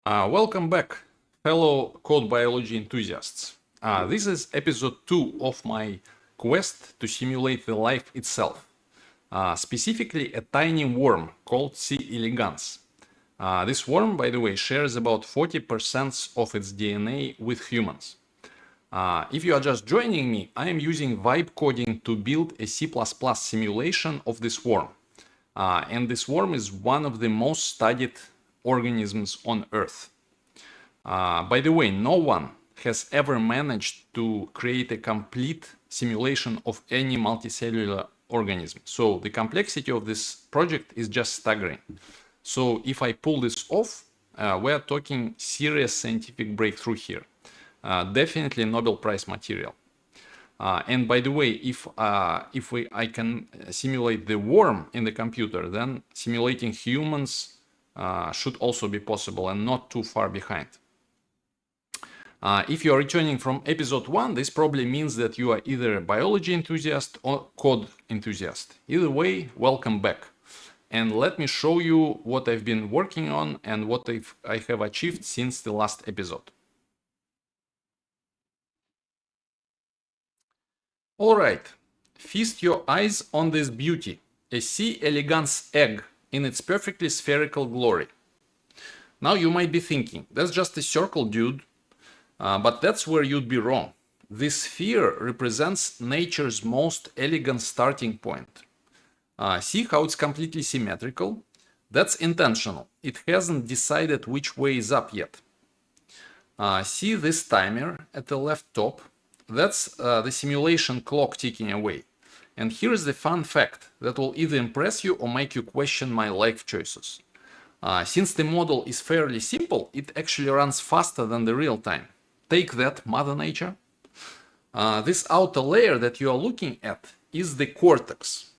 Welcome back, fellow code biology enthusiasts. This is episode 2 of my quest to simulate the life itself, specifically a tiny worm called C-elegans. This worm, by the way, shares about 40% of its DNA with humans. If you are just joining me, I am using vibe coding to build a C++ simulation of this worm. And this worm is one of the most studied organisms on Earth. By the way, no one has ever managed to create a complete simulation of any multicellular organism. So the complexity of this project is just staggering. So if I pull this off, we're talking serious scientific breakthrough here. Definitely Nobel Prize material. And by the way, if I can simulate the worm in the computer, then simulating humans should also be possible and not too far behind. If you are returning from episode 1, this probably means that you are either a biology enthusiast or code enthusiast. Either way, welcome back. And let me show you what I've been working on and what I have achieved since the last episode. Alright, feast your eyes on this beauty, a C-elegans egg in its perfectly spherical glory. Now you might be thinking, that's just a circle, dude. But that's where you'd be wrong. This sphere represents nature's most elegant starting point. See how it's completely symmetrical? That's intentional. It hasn't decided which way is up yet. See this timer at the left top? That's the simulation clock ticking away. And here's the fun fact that will either impress you or make you question my life choices. Since the model is fairly simple, it actually runs faster than the real time. Take that, Mother Nature. This outer layer that you are looking at is the cortex.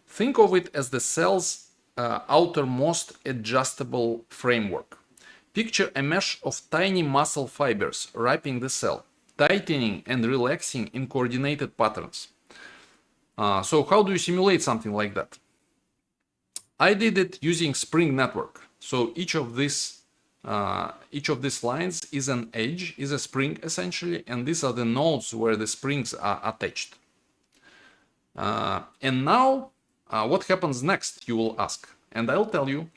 Think of it as the cell's outermost adjustable framework. Picture a mesh of tiny muscle fibers wrapping the cell, tightening and relaxing in coordinated patterns. So how do you simulate something like that? I did it using Spring Network. So each of these lines is an edge, is a spring essentially, and these are the nodes where the springs are attached. And now, what happens next, you will ask? And I'll tell you,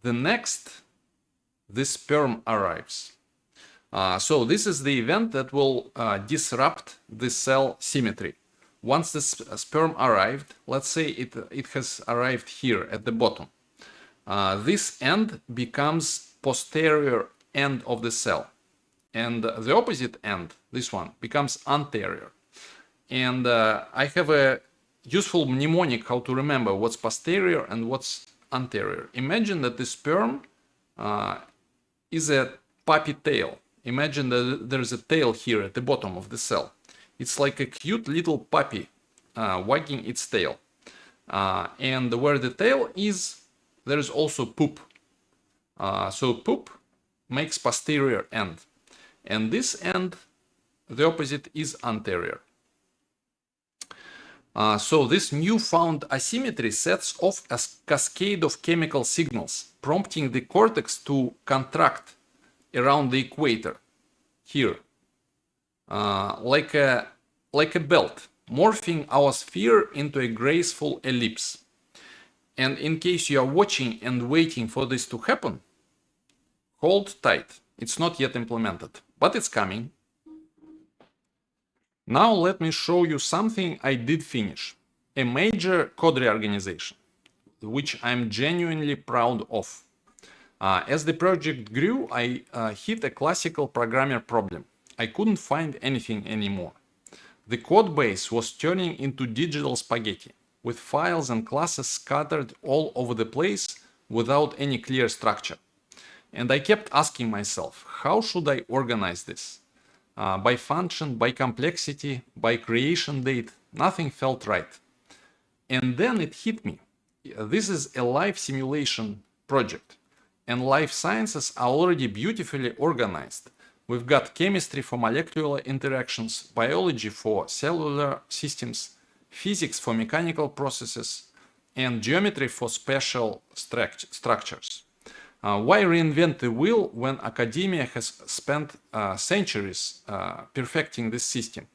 the sperm arrives. So this is the event that will disrupt the cell symmetry. Once the sperm arrived, let's say it has arrived here at the bottom. This end becomes posterior end of the cell, and the opposite end, this one, becomes anterior. And I have a useful mnemonic how to remember what's posterior and what's anterior. Imagine that the sperm is a puppy tail. Imagine that there's a tail here at the bottom of the cell. It's like a cute little puppy wagging its tail. And where the tail is, there's also poop. So poop makes posterior end. And this end, the opposite, is anterior. So this newfound asymmetry sets off a cascade of chemical signals, prompting the cortex to contract around the equator, here, like a belt, morphing our sphere into a graceful ellipse. And in case you are watching and waiting for this to happen, hold tight. It's not yet implemented, but it's coming. Now let me show you something I did finish. A major code reorganization, which I'm genuinely proud of. As the project grew, I hit a classical programmer problem. I couldn't find anything anymore. The code base was turning into digital spaghetti, with files and classes scattered all over the place without any clear structure. And I kept asking myself, how should I organize this? By function, by complexity, by creation date, nothing felt right. And then it hit me. This is a life simulation project, and life sciences are already beautifully organized. We've got chemistry for molecular interactions, biology for cellular systems, physics for mechanical processes, and geometry for special structures. Why reinvent the wheel when academia has spent centuries perfecting this system?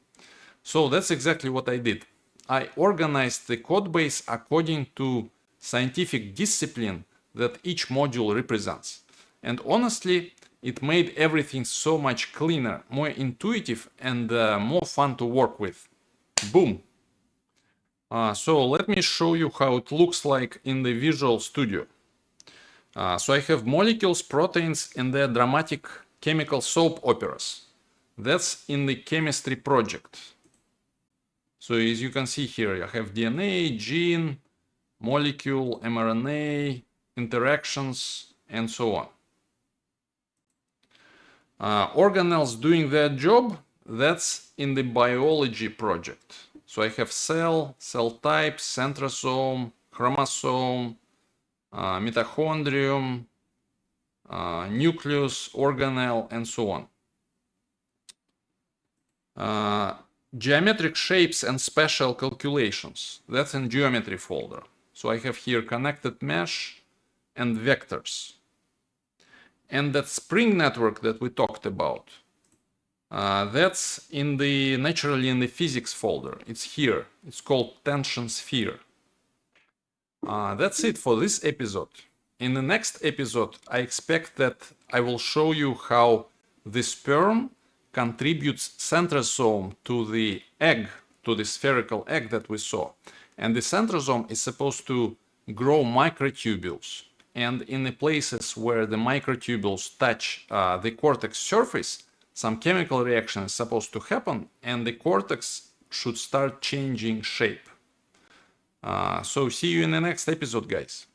So that's exactly what I did. I organized the code base according to scientific discipline that each module represents. And honestly, it made everything so much cleaner, more intuitive, and more fun to work with. Boom! So let me show you how it looks like in the Visual Studio. So I have molecules, proteins, and their dramatic chemical soap operas. That's in the chemistry project. So as you can see here, I have DNA, gene, molecule, mRNA, interactions, and so on. Organelles doing their job, that's in the biology project. So I have cell, cell type, centrosome, chromosome, mitochondrium, nucleus, organelle, and so on. Geometric shapes and special calculations, that's in geometry folder. So I have here connected mesh and vectors. And that spring network that we talked about, that's naturally in the physics folder. It's here. It's called tension sphere. That's it for this episode. In the next episode, I expect that I will show you how the sperm contributes centrosome to the egg, to the spherical egg that we saw. And the centrosome is supposed to grow microtubules. And in the places where the microtubules touch the cortex surface, some chemical reaction is supposed to happen, and the cortex should start changing shape. So see you in the next episode, guys.